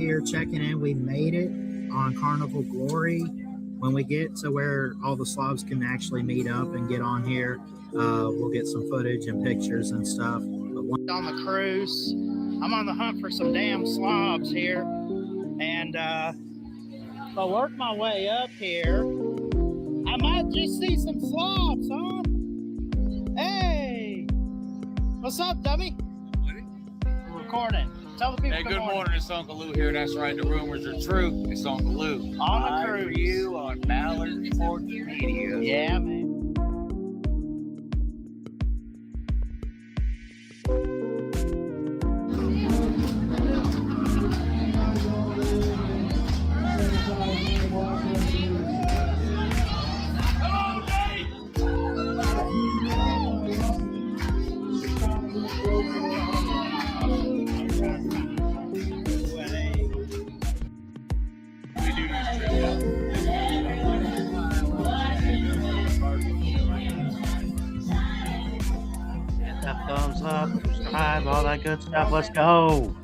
here checking in. We made it on Carnival Glory. When we get to where all the slobs can actually meet up and get on here, we'll get some footage and pictures and stuff. But on the cruise, I'm on the hunt for some damn slobs here, and if I work my way up here, I might just see some slobs, huh? Hey, what's up, dummy? We're recording. Tell the people. Hey, good morning. It's Uncle Lou here. That's right. The rumors are true. It's Uncle Lou. On the cruise. For you on Ballard Sports Media. Yeah, man. Thumbs up, subscribe, all that good stuff. Let's go.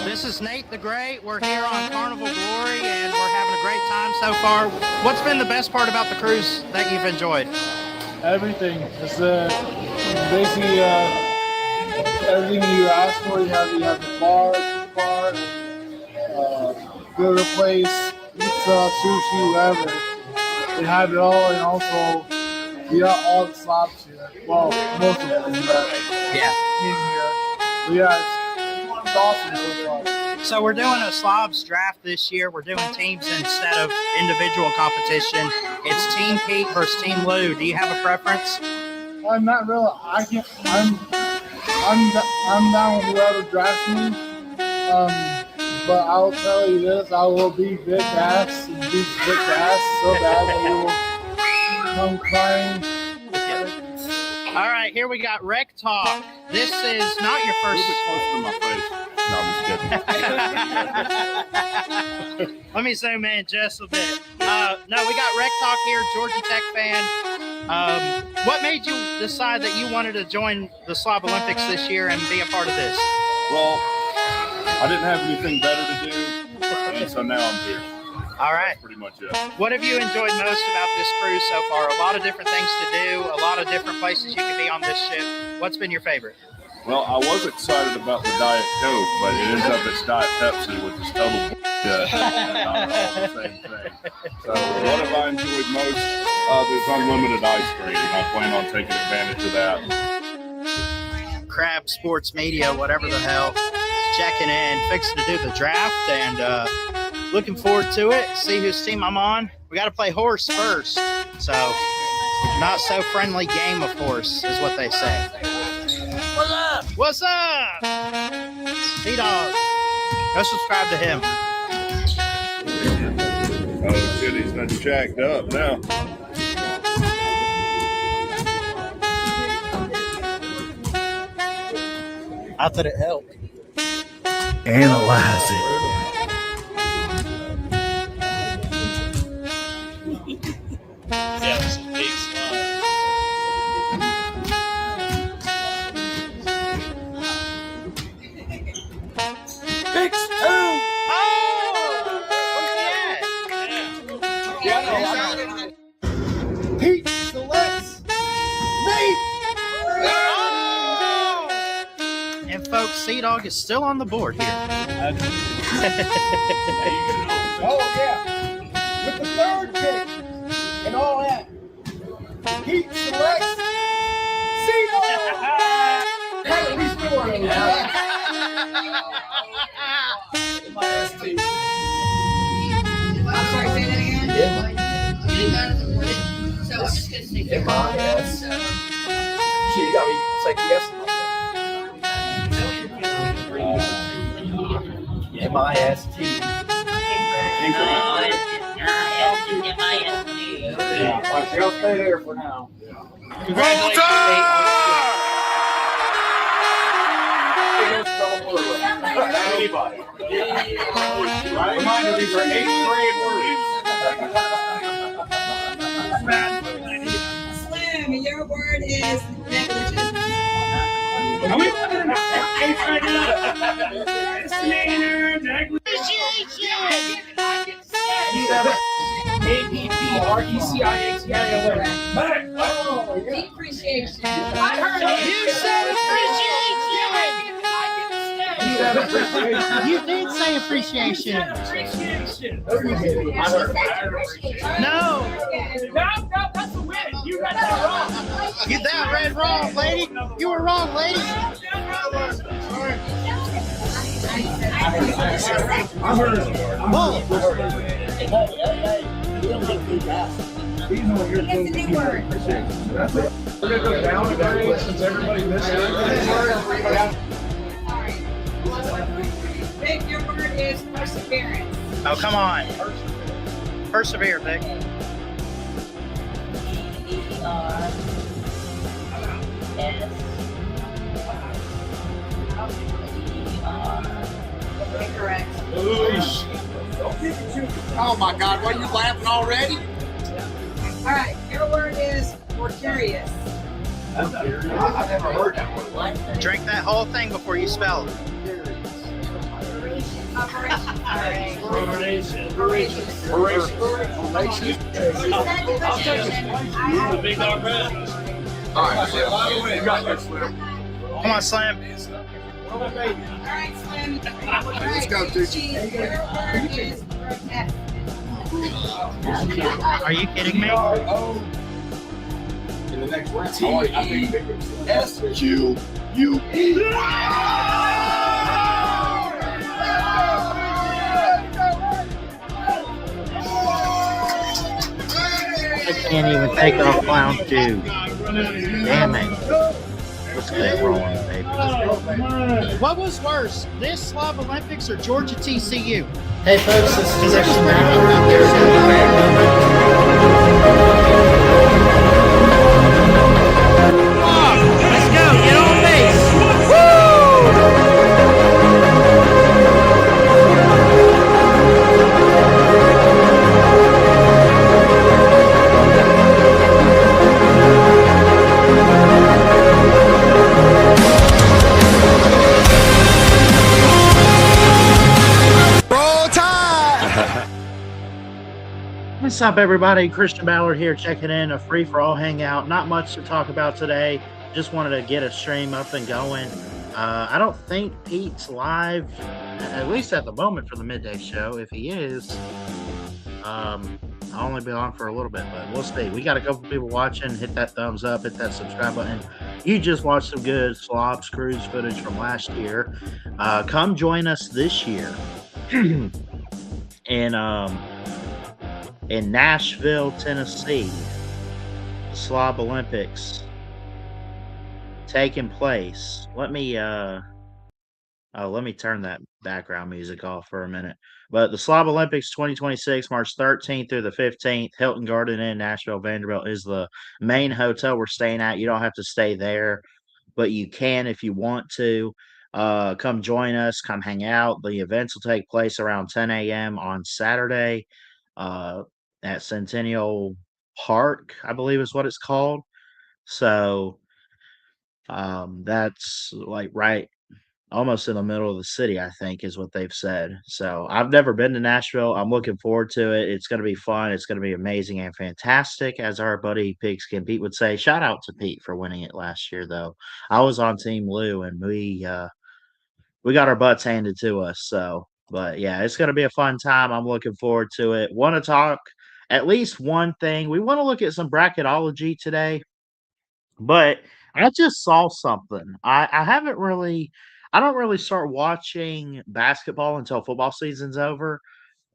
This is Nate the Great. We're here on Carnival Glory, and we're having a great time so far. What's been the best part about the cruise that you've enjoyed? Everything. It's basically everything you ask for. You have the bar, burger place, pizza, sushi, whatever. They have it all, and also we got all the slobs here. Well, most of them. Yeah. In here. But yeah, it's awesome so far. So we're doing a slobs draft this year. We're doing teams instead of individual competition. It's Team Pete versus Team Lou. Do you have a preference? I'm not really. I'm down with whoever drafts me. But I'll tell you this: I will be big ass and beat big ass so bad that you will come crying. All right, here we got Rec Talk. This is not your first. A little bit closer to my face. No, I'm just kidding. Let me zoom in just a bit. No, we got Rec Talk here, Georgia Tech fan. What made you decide that you wanted to join the Slob Olympics this year and be a part of this? Well, I didn't have anything better to do, and so now I'm here. All right. That's pretty much it. What have you enjoyed most about this cruise so far? A lot of different things to do, a lot of different places you can be on this ship. What's been your favorite? Well, I was excited about the Diet Coke, but it ends up it's Diet Pepsi, which is total not all the same thing. So what have I enjoyed most? There's unlimited ice cream, and I plan on taking advantage of that. Crab Sports Media, whatever the hell, checking in, fixing to do the draft, and looking forward to it. See whose team I'm on. We got to play horse first, so not so friendly game of horse is what they say. What's up? What's up? T-Dog. Go subscribe to him. Oh shit, he's not jacked up now. I thought it helped. Analyze it. Yeah, it's a big slide. Fix two! Oh! Where's he at? Pete selects Nate. Oh! And folks, Sea Dog is still on the board here. Oh yeah, with the third pick and all that. He selects Hey, we scored. I'm sorry, say that again. So I'm just gonna say M-I-S. Shit, you got me second guessing myself. M-I-S-T. I'll stay there for now. Anybody. Reminder, these are 8th grade words. Slim, your word is negligent. Are we looking at that case right now? Misdemeanor, negligence. Depreciation. I heard you said appreciation. You did say appreciation. Appreciation. No, No, that's a win. You got that wrong. you that read wrong, lady. You were wrong, lady. Bull. It's a new word. We're gonna go down a grade since everybody missed it. Vic, your word is perseverance. Oh, come on. Persevere, Vic. Correct. Oh my God, why are you laughing already? All right, your word is portarious. I've never heard that word. Drink that whole thing before you spell it. Operation. All right, you got this, Slim. Come on, Slim. All right, Slim. Let's go, dude. Your word is protect. Are you kidding me? In the next round, I think S-Q-U-E. I can't even take off clown shoes. Damn it. Let's get it rolling, baby. What was worse, this Slav Olympics or Georgia TCU? Hey folks, this is Christian Let's go, get on base. What's up, everybody? Christian Ballard here, checking in a free-for-all hangout. Not much to talk about today. Just wanted to get a stream up and going. I don't think Pete's live, at least at the moment, for the midday show. If he is, I'll only be on for a little bit, but we'll see. We got a couple people watching. Hit that thumbs up, hit that subscribe button. You just watched some good Slobs Cruise footage from last year. Come join us this year in Nashville, Tennessee. The Slob Olympics taking place. Let me turn that background music off for a minute. But the Slob Olympics 2026, March 13th through the 15th, Hilton Garden Inn, Nashville, Vanderbilt is the main hotel we're staying at. You don't have to stay there, but you can if you want to. Come join us, come hang out. The events will take place around 10 a.m. on Saturday at Centennial Park, I believe is what it's called. So that's like right almost in the middle of the city, I think is what they've said. So I've never been to Nashville. I'm looking forward to it. It's going to be fun. It's going to be amazing and fantastic, as our buddy Pigskin Pete would say. Shout out to Pete for winning it last year, though. I was on Team Lou, and we got our butts handed to us. So But yeah, it's going to be a fun time. I'm looking forward to it. Want to talk at least one thing. We want to look at some bracketology today, but I just saw something. I haven't really, I don't really start watching basketball until football season's over,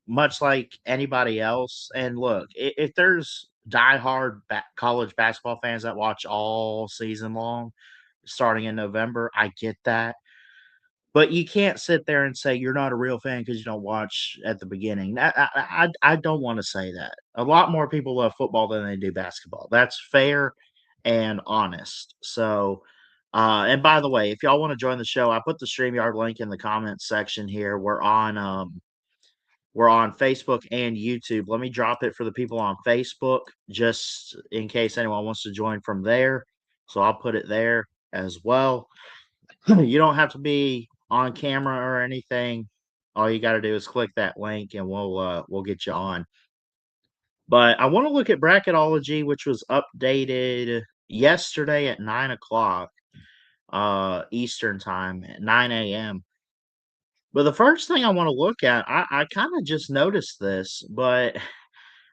much like anybody else. And look, if there's diehard college basketball fans that watch all season long, starting in November, I get that. But you can't sit there and say you're not a real fan because you don't watch at the beginning. I don't want to say that. A lot more people love football than they do basketball. That's fair and honest. So, and by the way, if y'all want to join the show, I put the StreamYard link in the comments section here. We're on Facebook and YouTube. Let me drop it for the people on Facebook, just in case anyone wants to join from there. So I'll put it there as well. You don't have to be on camera or anything. All you got to do is click that link, and we'll get you on. But I want to look at bracketology, which was updated yesterday at 9 o'clock Eastern time, at 9 a.m. But the first thing I want to look at, I kind of just noticed this, but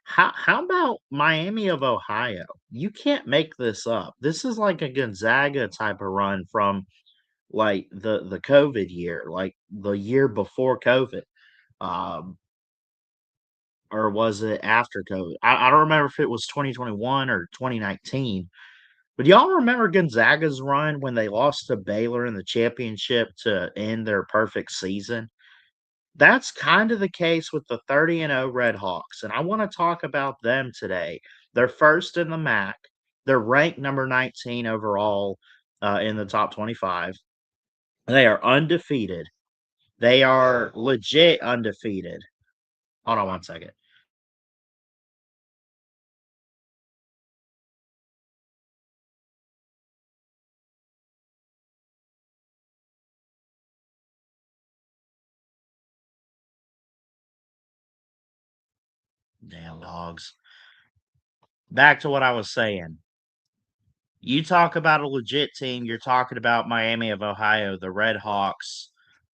how about Miami of Ohio? You can't make this up. This is like a Gonzaga type of run from like the COVID year, like the year before COVID, um, or was it after COVID? I don't remember if it was 2021 or 2019. But y'all remember Gonzaga's run when they lost to Baylor in the championship to end their perfect season? That's kind of the case with the 30-0 Red Hawks, and I want to talk about them today. They're first in the MAC. They're ranked number 19 overall in the top 25. They are undefeated. They are legit undefeated. Hold on one second. Damn dogs. Back to what I was saying. You talk about a legit team, you're talking about Miami of Ohio, the Red Hawks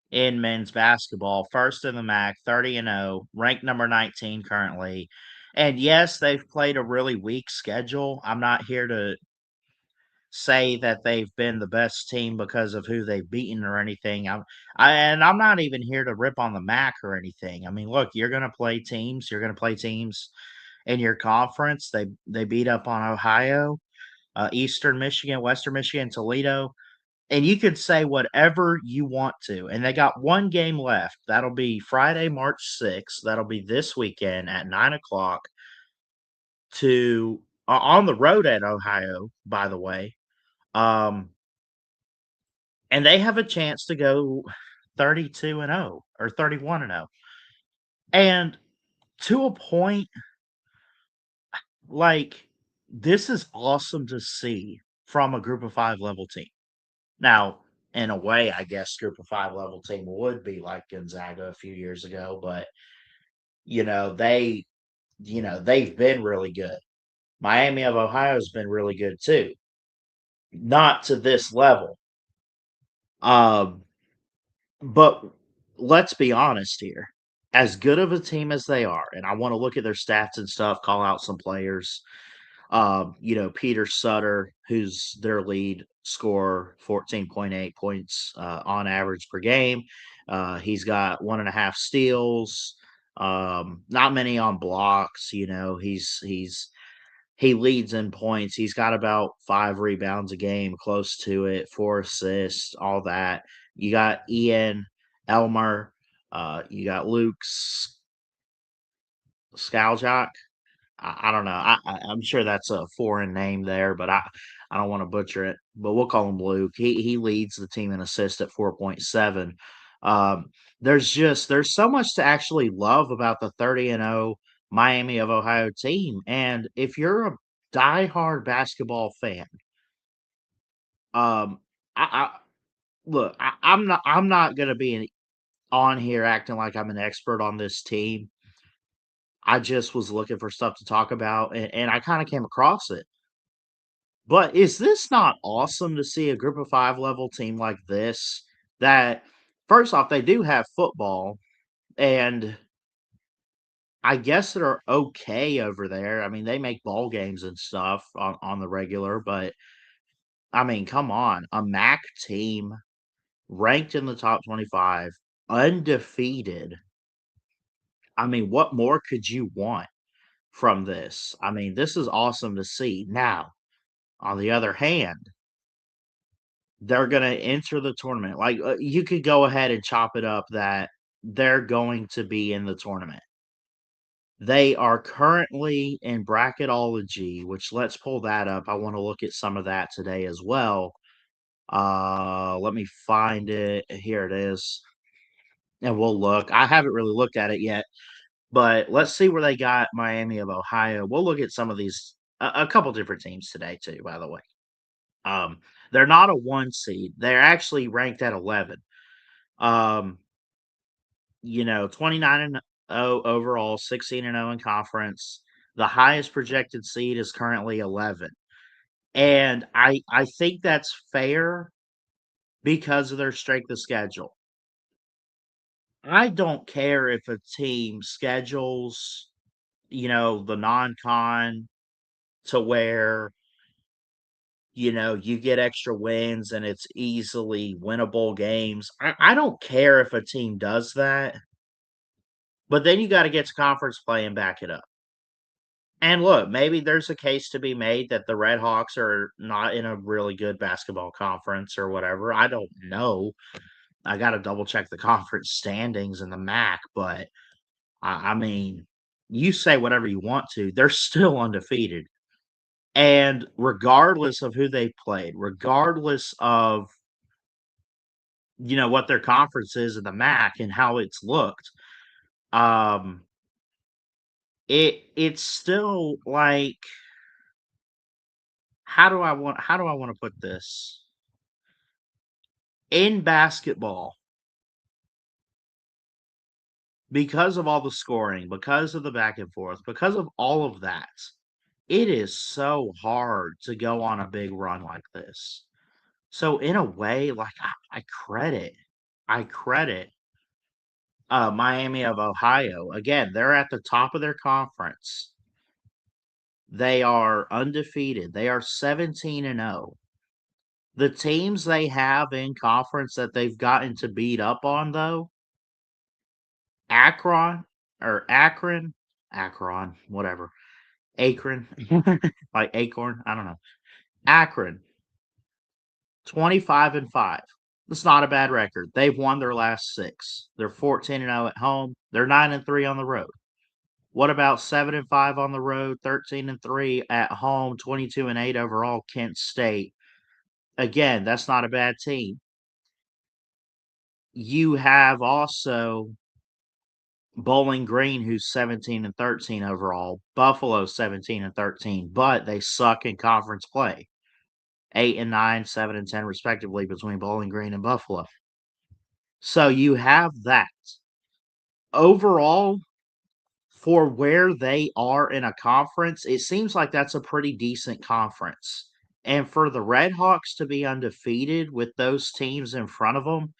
in men's basketball, first in the MAC, 30-0, ranked number 19 currently. And yes, they've played a really weak schedule. I'm not here to say that they've been the best team because of who they've beaten or anything. And I'm not even here to rip on the MAC or anything. I mean, look, you're going to play teams. You're going to play teams in your conference. They beat up on Ohio, Eastern Michigan, Western Michigan, Toledo. And you could say whatever you want to. And they got one game left. That'll be Friday, March 6th. That'll be this weekend at 9 o'clock to on the road at Ohio, by the way. And they have a chance to go 32-0 or 31-0. And to a point, like, this is awesome to see from a group of 5 level team. Now, in a way, I guess group of 5 level team would be like Gonzaga a few years ago, but you know, they they've been really good. Miami of Ohio has been really good too. Not to this level. Um, but let's be honest here. As good of a team as they are, and I want to look at their stats and stuff, call out some players. Peter Sutter, who's their lead scorer, 14.8 points on average per game. He's got 1.5 steals, not many on blocks. He leads in points. He's got about 5 rebounds a game, close to it, 4 assists, all that. You got Ian Elmer. You got Luke Skaljak. I don't know. I'm sure that's a foreign name there, but I don't want to butcher it. But we'll call him Luke. He leads the team in assists at 4.7. There's so much to actually love about the 30-0 Miami of Ohio team. And if you're a diehard basketball fan, um, I look, I'm not gonna be on here acting like I'm an expert on this team. I just was looking for stuff to talk about, and I kind of came across it. But is this not awesome to see a group of 5 level team like this? That first off, they do have football. and I guess they're okay over there. I mean, they make ball games and stuff on the regular, but I mean, come on, a MAC team ranked in the top 25, undefeated. I mean, what more could you want from this? I mean, this is awesome to see. Now, on the other hand, they're going to enter the tournament. Like, you could go ahead and chop it up that they're going to be in the tournament. They are currently in bracketology, which let's pull that up. I want to look at some of that today as well. Let me find it. Here it is. And we'll look. I haven't really looked at it yet, but let's see where they got Miami of Ohio. We'll look at some of these, a couple different teams today too, by the way. They're not a 1 seed. They're actually ranked at 11. 29-0 overall, 16-0 in conference. The highest projected seed is currently 11. And I think that's fair because of their strength of schedule. I don't care if a team schedules, the non-con to where, you get extra wins and it's easily winnable games. I don't care if a team does that. But then you got to get to conference play and back it up. And look, maybe there's a case to be made that the Red Hawks are not in a really good basketball conference or whatever. I don't know. I got to double check the conference standings in the MAC, but I mean, you say whatever you want to, they're still undefeated. And regardless of who they played, regardless of what their conference is in the MAC and how it's looked, it's still like, how do I want to put this? In basketball, because of all the scoring, because of the back and forth, because of all of that, it is so hard to go on a big run like this. So in a way, like I credit Miami of Ohio. Again, they're at the top of their conference. They are undefeated. They are 17-0. The teams they have in conference that they've gotten to beat up on, though, Akron, whatever. Akron, like Acorn, I don't know. Akron, 25-5. That's not a bad record. They've won their last 6. They're 14-0 at home. They're 9-3 on the road. What about 7-5 on the road, 13-3 at home, 22-8 overall? Kent State. Again, that's not a bad team. You have also Bowling Green, who's 17-13 overall. Buffalo 17-13, but they suck in conference play. 8-9, 7-10 respectively between Bowling Green and Buffalo. So you have that. Overall, for where they are in a conference, it seems like that's a pretty decent conference. And for the Red Hawks to be undefeated with those teams in front of them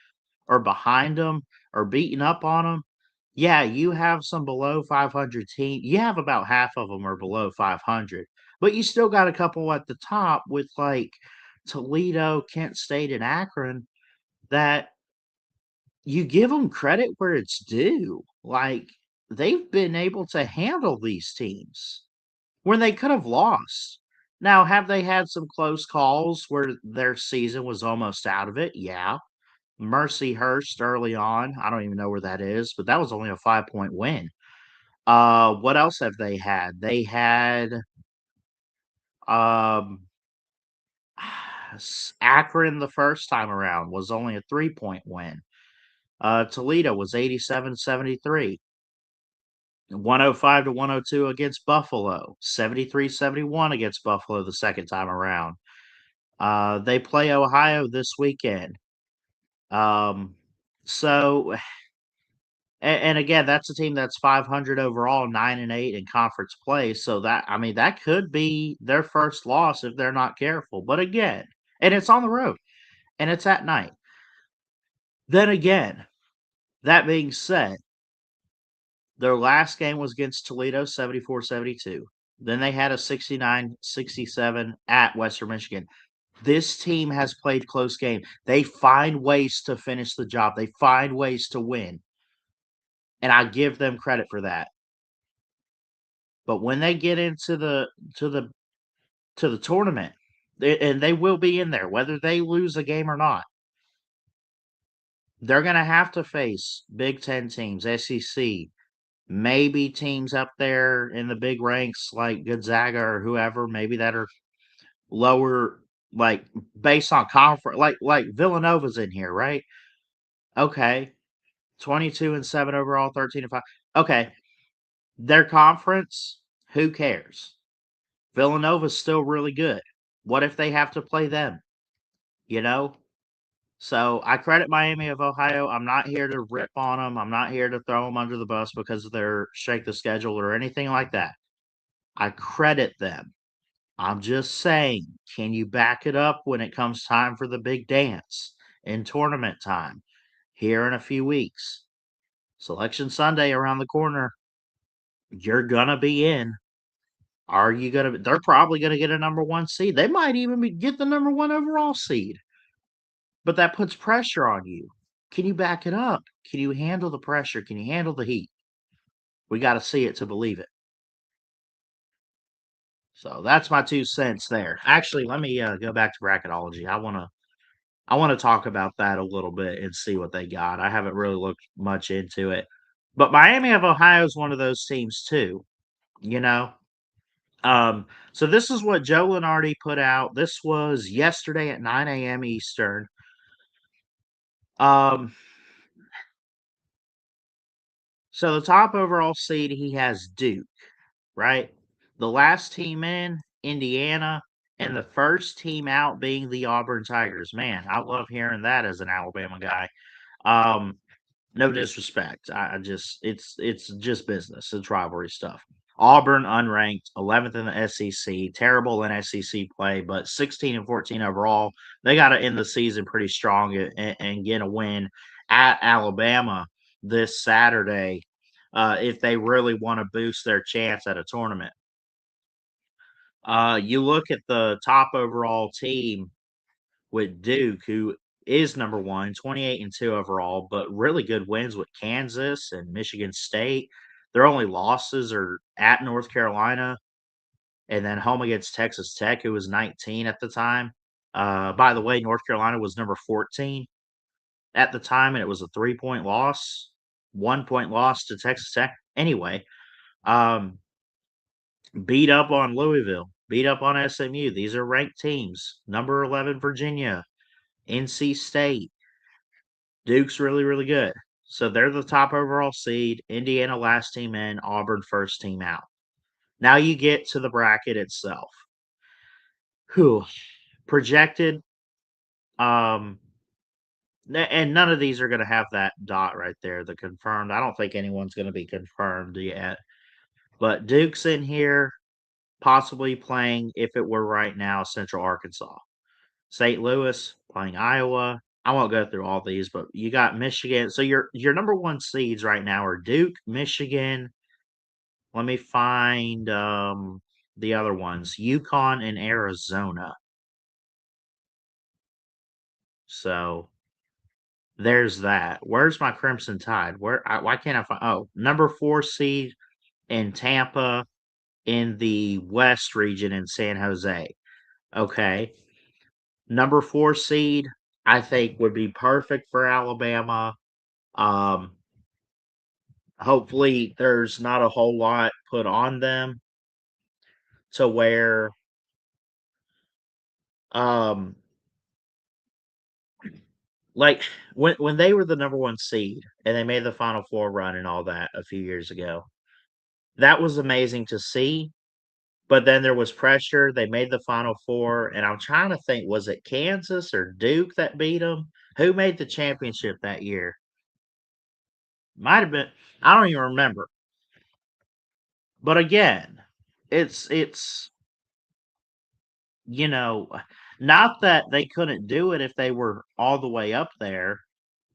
or behind them or beating up on them, yeah, you have some below 500 teams. You have about half of them are below 500. But you still got a couple at the top with like Toledo, Kent State, and Akron that you give them credit where it's due. Like, they've been able to handle these teams when they could have lost. Now, have they had some close calls where their season was almost out of it? Yeah. Mercyhurst early on. I don't even know where that is, but that was only a 5-point win. What else have they had? They had Akron the first time around was only a 3-point win. Toledo was 87-73. 105-102 against Buffalo. 73-71 against Buffalo the second time around. They play Ohio this weekend. So, and again, that's a team that's 500 overall, 9-8 in conference play. So that could be their first loss if they're not careful. But again, and it's on the road and it's at night. Then again, that being said, Their last game was against Toledo, 74-72. Then they had a 69-67 at Western Michigan. This team has played close game. They find ways to finish the job. They find ways to win. And I give them credit for that. But when they get into the tournament, and they will be in there, whether they lose a game or not, they're going to have to face Big Ten teams, SEC, maybe teams up there in the big ranks like Gonzaga or whoever, maybe that are lower, like based on conference, like Villanova's in here, right? Okay, 22-7 overall, 13-5. Okay, their conference, who cares? Villanova's still really good. What if they have to play them? You know? So I credit Miami of Ohio. I'm not here to rip on them. I'm not here to throw them under the bus because of their strength of schedule or anything like that. I credit them. I'm just saying, can you back it up when it comes time for the big dance in tournament time here in a few weeks? Selection Sunday around the corner. You're going to be in. Are you going to? They're probably going to get a number 1 seed. They might even get the number 1 overall seed. But that puts pressure on you. Can you back it up? Can you handle the pressure? Can you handle the heat? We got to see it to believe it. So that's my 2 cents there. Actually, let me go back to bracketology. I want to talk about that a little bit and see what they got. I haven't really looked much into it. But Miami of Ohio is one of those teams too, you know. So this is what Joe Lenardi put out. This was yesterday at 9 a.m. Eastern. So the top overall seed, he has Duke, right? The last team in, Indiana, and the first team out being the Auburn Tigers. Man, I love hearing that as an Alabama guy. No disrespect. I just it's just business. It's rivalry stuff. Auburn unranked, 11th in the SEC, terrible in SEC play, but 16-14 overall. They got to end the season pretty strong and get a win at Alabama this Saturday if they really want to boost their chance at a tournament. You look at the top overall team with Duke, who is number 1, 28-2 overall, but really good wins with Kansas and Michigan State. Their only losses are at North Carolina and then home against Texas Tech, who was 19 at the time. By the way, North Carolina was number 14 at the time, and it was a 3-point loss, 1-point loss to Texas Tech. Anyway, beat up on Louisville, beat up on SMU. These are ranked teams. Number 11, Virginia, NC State. Duke's really, really good. So they're the top overall seed. Indiana last team in, Auburn first team out. Now you get to the bracket itself. Who projected and none of these are going to have that dot right there, the confirmed. I don't think anyone's going to be confirmed yet. But Duke's in here, possibly playing, if it were right now, Central Arkansas. St. Louis playing Iowa. I won't go through all these, but you got Michigan. So your number 1 seeds right now are Duke, Michigan. Let me find the other ones. UConn and Arizona. So there's that. Where's my Crimson Tide? Why can't I find? Oh, number 4 seed in Tampa in the West region in San Jose. Okay. Number 4 seed, I think, would be perfect for Alabama. Hopefully there's not a whole lot put on them to where like when they were the number 1 seed and they made the Final Four run and all that a few years ago. That was amazing to see. But then there was pressure. They made the Final Four, and I'm trying to think, was it Kansas or Duke that beat them? Who made the championship that year? Might have been. I don't even remember. But again, it's not that they couldn't do it if they were all the way up there,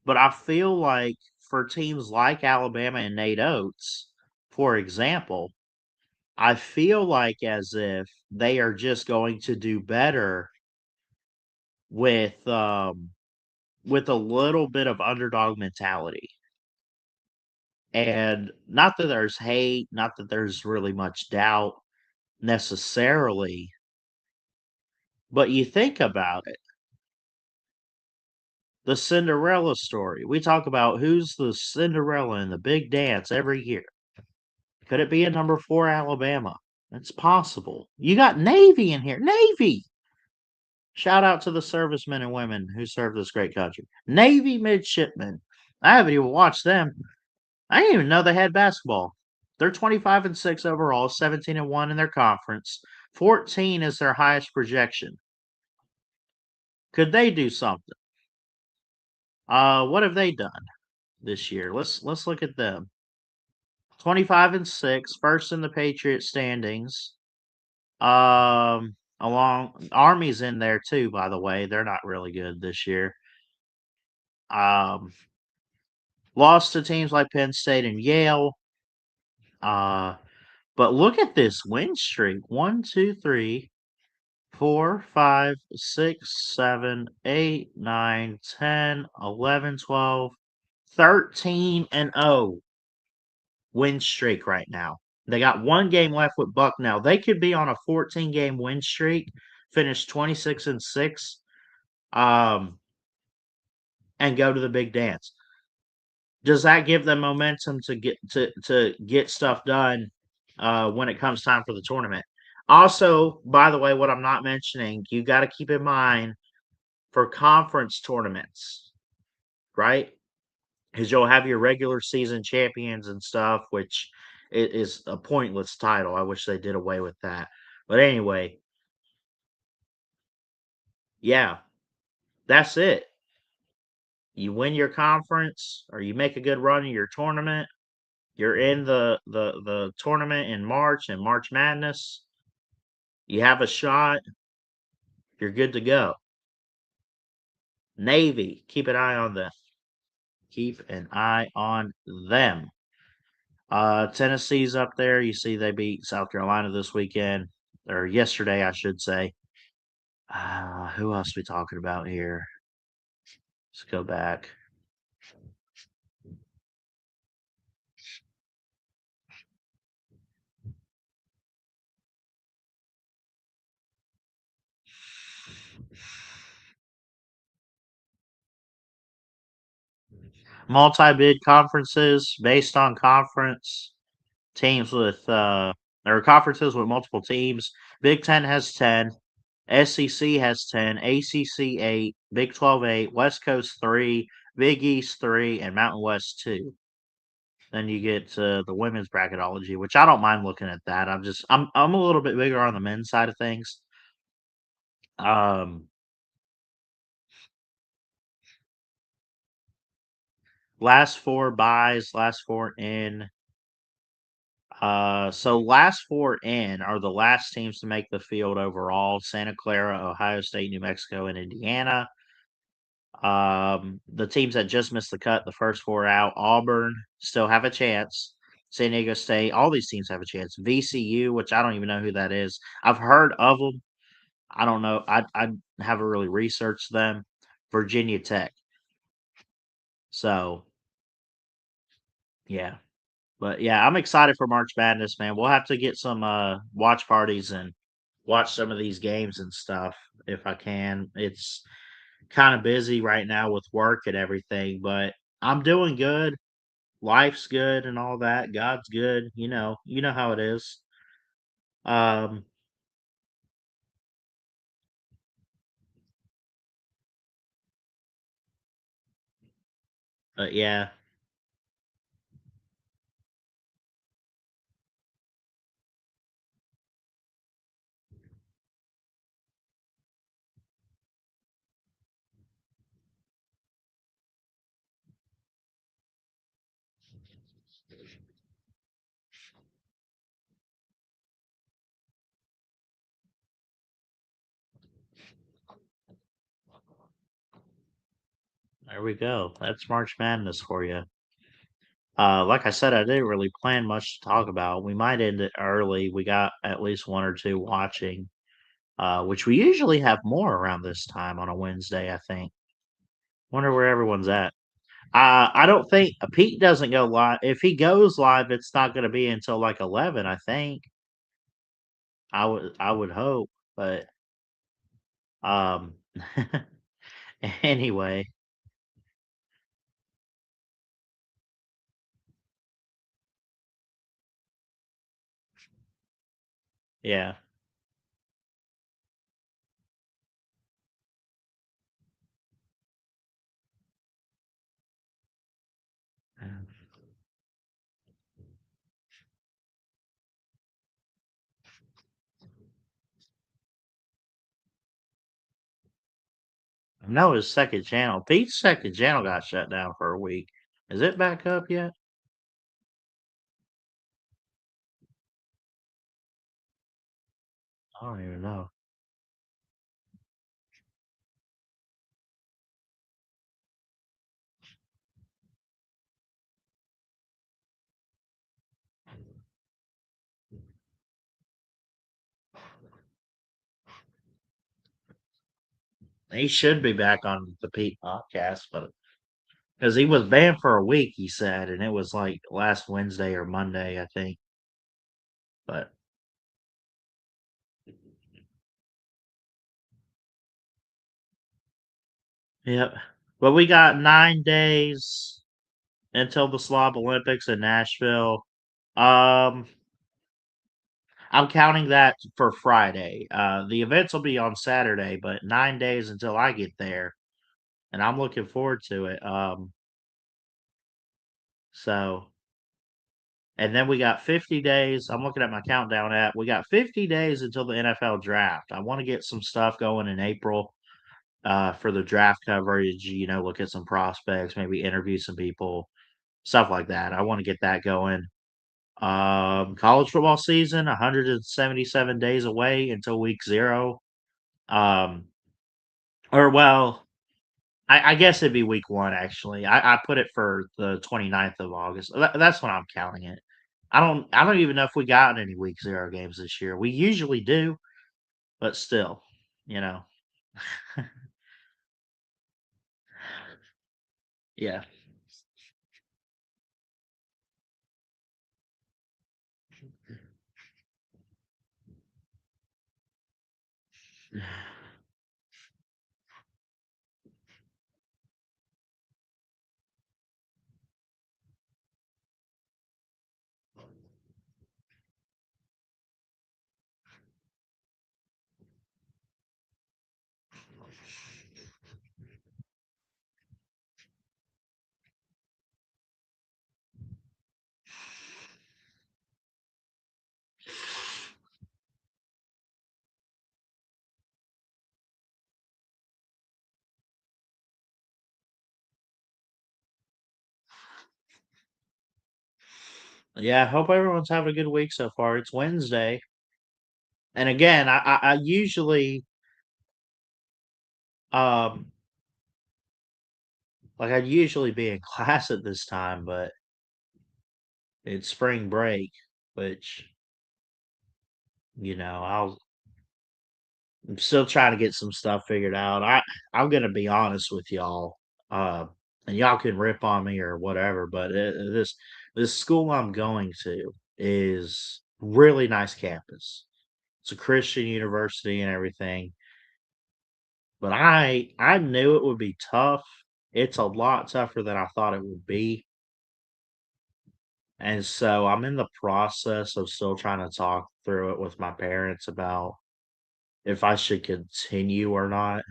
but I feel like for teams like Alabama and Nate Oates, for example, I feel like as if they are just going to do better with a little bit of underdog mentality. And not that there's hate, not that there's really much doubt necessarily, but you think about it. The Cinderella story. We talk about who's the Cinderella in the big dance every year. Could it be a number 4 Alabama? It's possible. You got Navy in here. Navy! Shout out to the servicemen and women who serve this great country. Navy midshipmen. I haven't even watched them. I didn't even know they had basketball. They're 25-6 overall, 17-1 in their conference. 14 is their highest projection. Could they do something? What have they done this year? Let's look at them. 25-6, first in the Patriot standings. Along Army's in there too, by the way. They're not really good this year. Lost to teams like Penn State and Yale. But look at this win streak. 1, 2, 3, 4, 5, 6, 7, 8, 9, 10, 11, 12, 13-0 win streak right now. They got one game left with Bucknell. They could be on a 14-game win streak, finish 26-6, and go to the big dance. Does that give them momentum to get stuff done when it comes time for the tournament? Also, by the way, what I'm not mentioning, you got to keep in mind for conference tournaments, right? Because you'll have your regular season champions and stuff, which is a pointless title. I wish they did away with that. But anyway, yeah, that's it. You win your conference or you make a good run in your tournament. You're in the tournament in March and March Madness. You have a shot. You're good to go. Navy, keep an eye on them. Keep an eye on them. Tennessee's up there. You see they beat South Carolina this weekend, or yesterday, I should say. Who else are we talking about here? Let's go back. Multi-bid conferences based on conference teams with or conferences with multiple teams. Big Ten has 10. SEC has 10, ACC 8, Big 12 8, West Coast 3, Big East 3, and Mountain West 2. Then you get the women's bracketology, which I don't mind looking at that. I'm a little bit bigger on the men's side of things. Last 4 buys, last 4 in. So last 4 in are the last teams to make the field overall: Santa Clara, Ohio State, New Mexico, and Indiana. The teams that just missed the cut, the first 4 out: Auburn still have a chance. San Diego State, all these teams have a chance. VCU, which I don't even know who that is. I've heard of them. I don't know. I haven't really researched them. Virginia Tech. So, yeah. But yeah, I'm excited for March Madness, man. We'll have to get some watch parties and watch some of these games and stuff if I can. It's kind of busy right now with work and everything, but I'm doing good. Life's good and all that. God's good. You know how it is. Um, but yeah, there we go. That's March Madness for you. Like I said, I didn't really plan much to talk about. We might end it early. We got at least one or two watching, which we usually have more around this time on a Wednesday, I think. Wonder where everyone's at. I don't think Pete doesn't go live. If he goes live, it's not going to be until like 11, I think. I would hope, but um anyway, yeah. No, his second channel. Pete's second channel got shut down for a week. Is it back up yet? I don't even know. He should be back on the Pete podcast, but because he was banned for a week, he said, and it was like last Wednesday or Monday, I think. But yep. But we got 9 days until the Slob Olympics in Nashville. Um, I'm counting that for Friday. The events will be on Saturday, but 9 days until I get there, and I'm looking forward to it. So, and then we got 50 days. I'm looking at my countdown app. We got 50 days until the NFL draft. I want to get some stuff going in April for the draft coverage. Look at some prospects, maybe interview some people, stuff like that. I want to get that going. College football season, 177 days away until week 0. Um, or well, I guess it'd be week 1 actually. I put it for the 29th of August. That's when I'm counting it. I don't even know if we got any week 0 games this year. We usually do, but still, you know. Yeah. Yeah, I hope everyone's having a good week so far. It's Wednesday. And again, I usually um like I'd usually be in class at this time, but it's spring break, which I'm still trying to get some stuff figured out. I'm gonna be honest with y'all, uh, and y'all can rip on me or whatever, but this school I'm going to is really nice campus. It's a Christian university and everything, but I knew it would be tough. It's a lot tougher than I thought it would be, and so I'm in the process of still trying to talk through it with my parents about if I should continue or not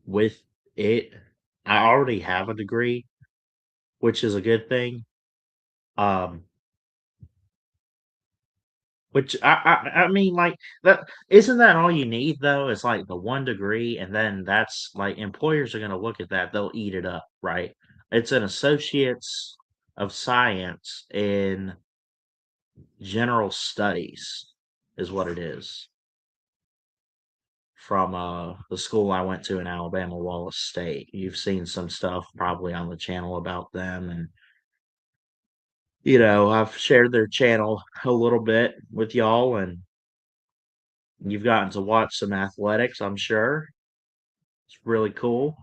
with it. I already have a degree, which is a good thing. Um, which I mean, like that isn't that all you need though? It's like the one degree, and then that's like employers are gonna look at that, they'll eat it up, right? It's an associate's of science in general studies, is what it is. from the school I went to in Alabama, Wallace State. You've seen some stuff probably on the channel about them, and I've shared their channel a little bit with y'all, and you've gotten to watch some athletics, I'm sure. It's really cool.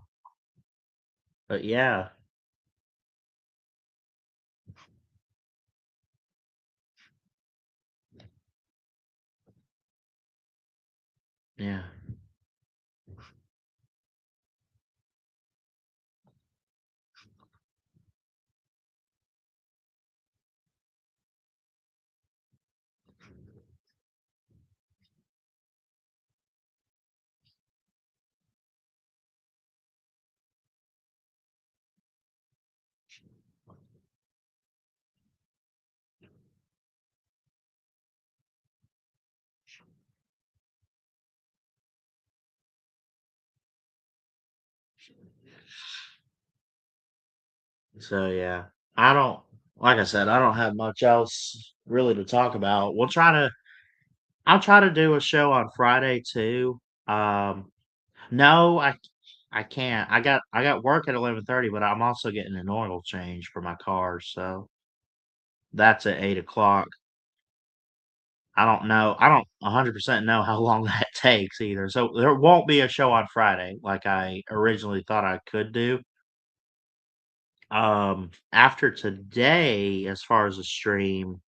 But yeah. Yeah. So yeah. I don't like I said, I don't have much else really to talk about. I'll try to do a show on Friday too. No, I can't. I got work at 11:30, but I'm also getting an oil change for my car, so that's at 8 o'clock. I don't know. I don't 100% know how long that takes either. So there won't be a show on Friday like I originally thought I could do. After today, as far as the stream,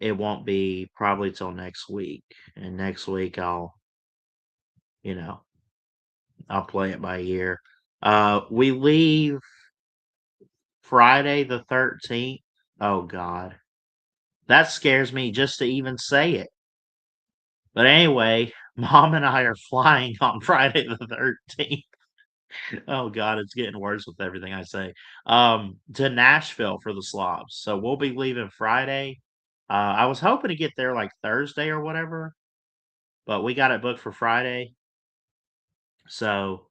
it won't be probably till next week. And next week you know, I'll play it by ear. We leave Friday the 13th. Oh God. That scares me just to even say it. But anyway, mom and I are flying on Friday the 13th. Oh God, it's getting worse with everything I say. To Nashville for the slobs. So we'll be leaving Friday. I was hoping to get there like Thursday or whatever, but we got it booked for Friday. So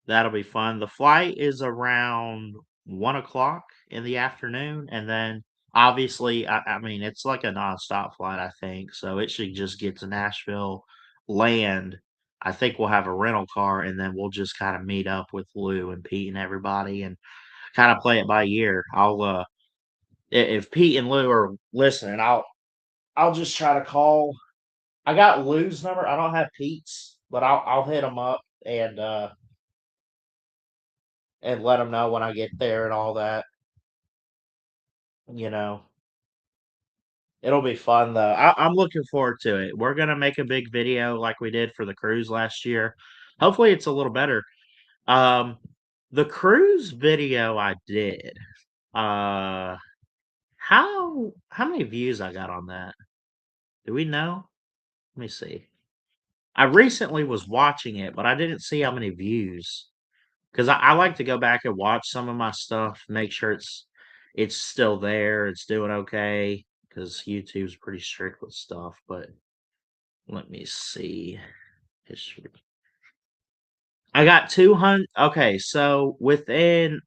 that'll be fun. The flight is around 1 o'clock in the afternoon, and then obviously, I mean, it's like a nonstop flight, I think. So it should just get to Nashville, land. I think we'll have a rental car, and then we'll just kind of meet up with Lou and Pete and everybody, and kind of play it by ear. If Pete and Lou are listening, I'll just try to call. I got Lou's number. I don't have Pete's, but I'll hit him up and let them know when I get there and all that. You know, it'll be fun though. I'm looking forward to it. We're gonna make a big video like we did for the cruise last year. Hopefully, it's a little better. Um, the cruise video I did. Uh, how many views I got on that? Do we know? Let me see. I recently was watching it, but I didn't see how many views. Because I like to go back and watch some of my stuff, make sure it's still there, it's doing okay. Because YouTube's pretty strict with stuff. But let me see history. I got 200. Okay, so within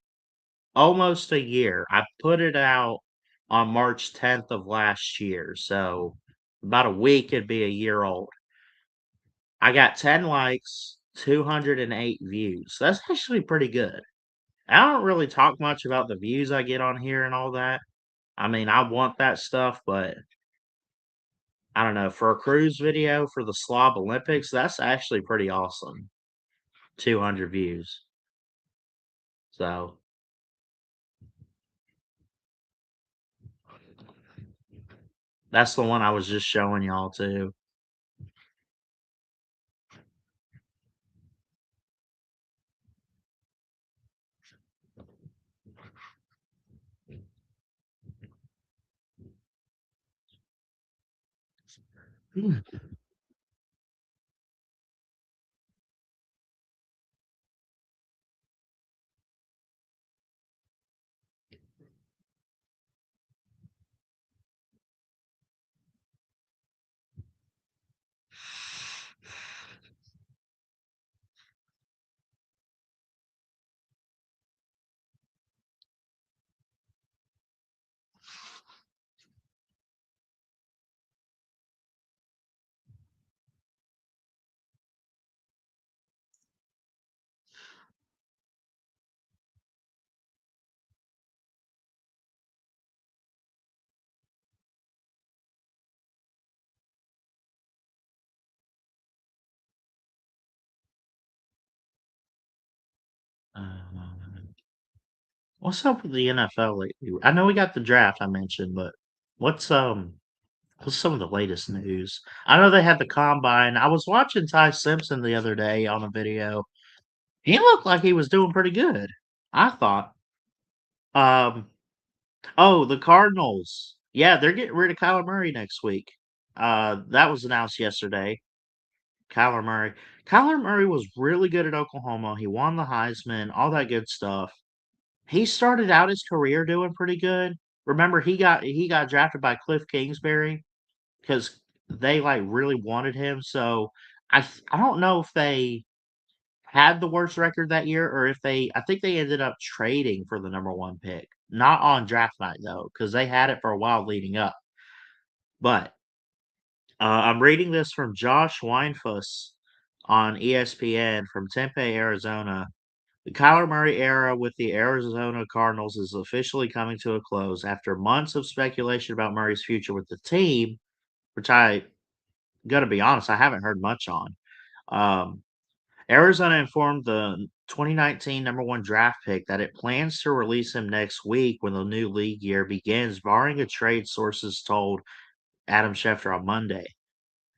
almost a year, I put it out on March 10th of last year. So about a week, it'd be a year old. I got 10 likes, 208 views. That's actually pretty good. I don't really talk much about the views I get on here and all that. I mean, I want that stuff, but I don't know. For a cruise video for the Slob Olympics, that's actually pretty awesome. 200 views. So that's the one I was just showing y'all too. What's up with the NFL lately? I know we got the draft I mentioned, but what's some of the latest news? I know they had the combine. I was watching Ty Simpson the other day on a video. He looked like he was doing pretty good. I thought. Um, oh, the Cardinals. Yeah, they're getting rid of Kyler Murray next week. That was announced yesterday. Kyler Murray. Kyler Murray was really good at Oklahoma. He won the Heisman, all that good stuff. He started out his career doing pretty good. Remember, he got drafted by Cliff Kingsbury because they like really wanted him. So I don't know if they had the worst record that year or if I think they ended up trading for the number one pick. Not on draft night though, because they had it for a while leading up. But I'm reading this from Josh Weinfuss on ESPN from Tempe, Arizona. The Kyler Murray era with the Arizona Cardinals is officially coming to a close after months of speculation about Murray's future with the team, which I gotta be honest, I haven't heard much on. Arizona informed the 2019 number one draft pick that it plans to release him next week when the new league year begins, barring a trade, sources told Adam Schefter on Monday.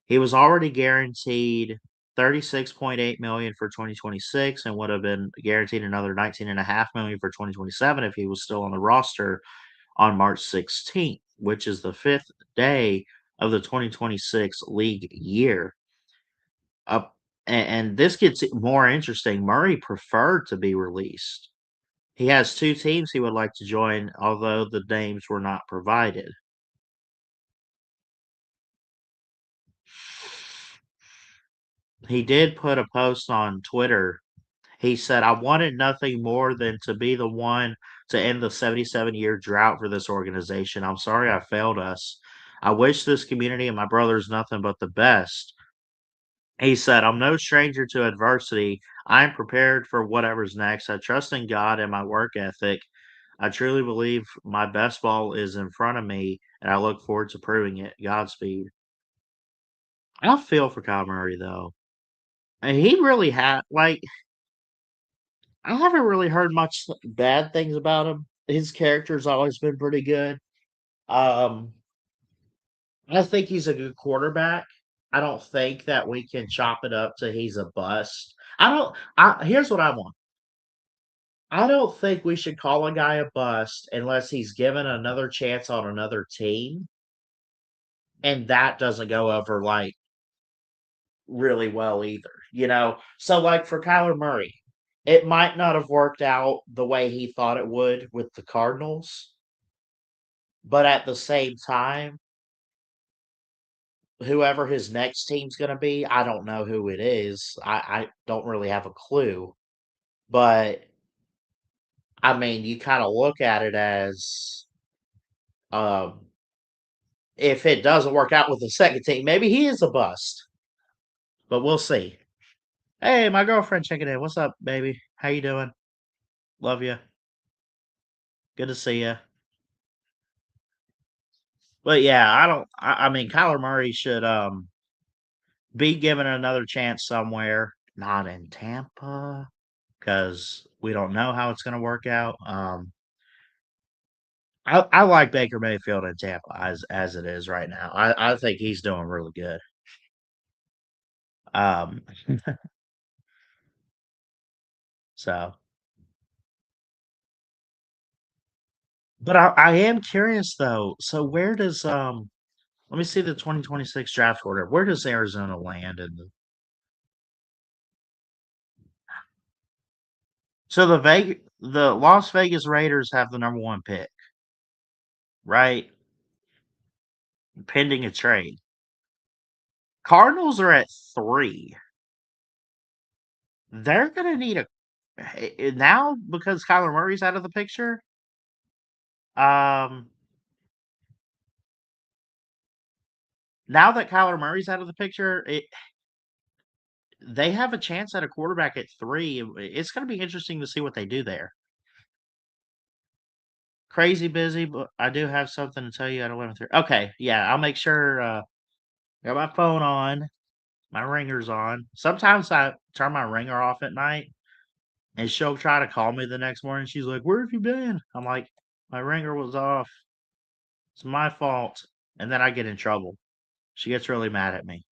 He was already guaranteed $36.8 million for 2026 and would have been guaranteed another $19.5 million for 2027 if he was still on the roster on March 16th, which is the fifth day of the 2026 league year. And this gets more interesting. Murray preferred to be released. He has two teams he would like to join, although the names were not provided. He did put a post on Twitter. He said, I wanted nothing more than to be the one to end the 77-year drought for this organization. I'm sorry I failed us. I wish this community and my brothers nothing but the best. He said, I'm no stranger to adversity. I'm prepared for whatever's next. I trust in God and my work ethic. I truly believe my best ball is in front of me, and I look forward to proving it. Godspeed. I feel for Kyle Murray, though. And he really had, like, I haven't really heard much bad things about him. His character's always been pretty good. Um, I think he's a good quarterback. I don't think that we can chop it up to he's a bust. Here's what I want. I don't think we should call a guy a bust unless he's given another chance on another team and that doesn't go over like really well either, you know? So like for Kyler Murray, it might not have worked out the way he thought it would with the Cardinals, but at the same time, whoever his next team's going to be, I don't know who it is. I don't really have a clue. But I mean, you kind of look at it as um, if it doesn't work out with the second team, maybe he is a bust. But we'll see. Hey, my girlfriend checking in. What's up, baby? How you doing? Love you. Good to see you. But yeah, I mean, Kyler Murray should be given another chance somewhere, not in Tampa, because we don't know how it's going to work out. I like Baker Mayfield in Tampa as it is right now. I think he's doing really good. Um, so, but I am curious though. So where does let me see the 2026 draft order. Where does Arizona land in so the Las Vegas Raiders have the number one pick, right? Pending a trade. Cardinals are at 3. They're gonna need now because Kyler Murray's out of the picture. Um, now that Kyler Murray's out of the picture, they have a chance at a quarterback at 3. It's going to be interesting to see what they do there. Crazy busy, but I do have something to tell you at 11:30. Okay, yeah, I'll make sure. Got my phone on, my ringer's on. Sometimes I turn my ringer off at night And she'll try to call me the next morning. She's like, "Where have you been?" I'm like, "My ringer was off. It's my fault." And then I get in trouble. She gets really mad at me.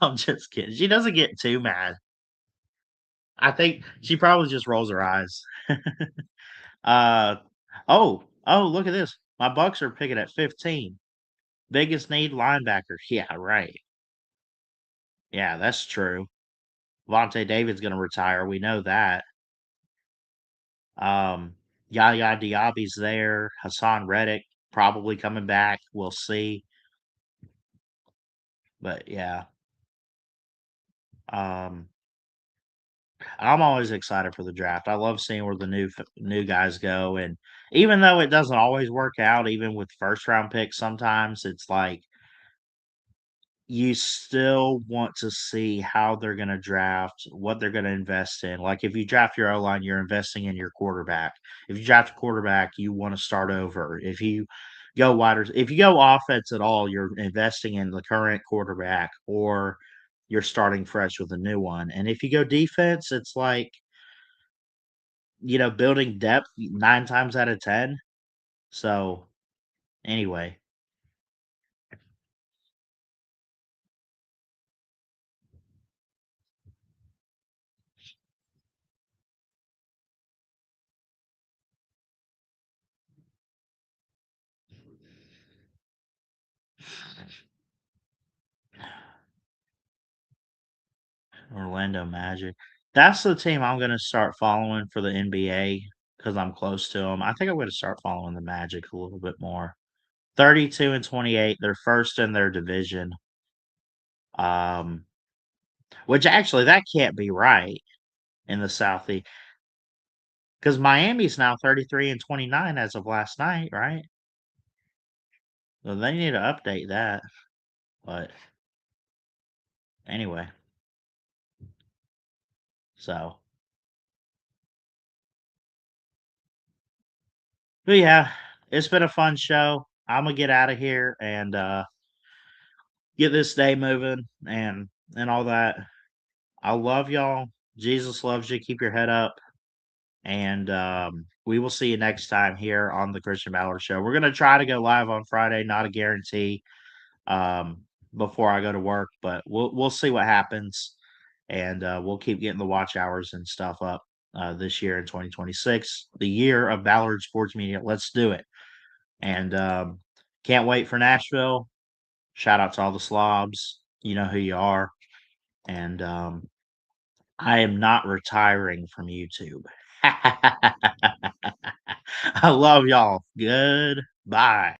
I'm just kidding. She doesn't get too mad. I think she probably just rolls her eyes. uh oh, look at this. My Bucks are picking at 15. Biggest need linebacker. Yeah, right. Yeah, that's true. Vontae David's gonna retire. We know that. Yaya Diaby's there. Hassan Reddick probably coming back. We'll see. But yeah. Um I'm always excited for the draft. I love seeing where the new guys go, and even though it doesn't always work out, even with first round picks, sometimes it's like you still want to see how they're going to draft, what they're going to invest in. Like if you draft your O line, you're investing in your quarterback. If you draft a quarterback, you want to start over. If you go wider, if you go offense at all, you're investing in the current quarterback or you're starting fresh with a new one. And if you go defense, it's like, building depth 9 times out of 10. So, anyway. Orlando Magic. That's the team I'm gonna start following for the NBA because 'cause I'm close to them. I think I'm gonna start following the Magic a little bit more. 32 and 28, they're first in their division. Um, which actually that can't be right in the Southeast because Miami's now 33 and 29 as of last night, right? So they need to update that. But anyway, so but yeah, it's been a fun show. I'm gonna get out of here and get this day moving and all that. I love y'all. Jesus loves you. Keep your head up. And we will see you next time here on the Christian Ballard Show. We're gonna try to go live on Friday, not a guarantee. Before I go to work, but we'll see what happens, and we'll keep getting the watch hours and stuff up this year in 2026, the year of Ballard Sports Media. Let's do it, and can't wait for Nashville. Shout out to all the slobs. You know who you are, and I am not retiring from YouTube. I love y'all. Goodbye.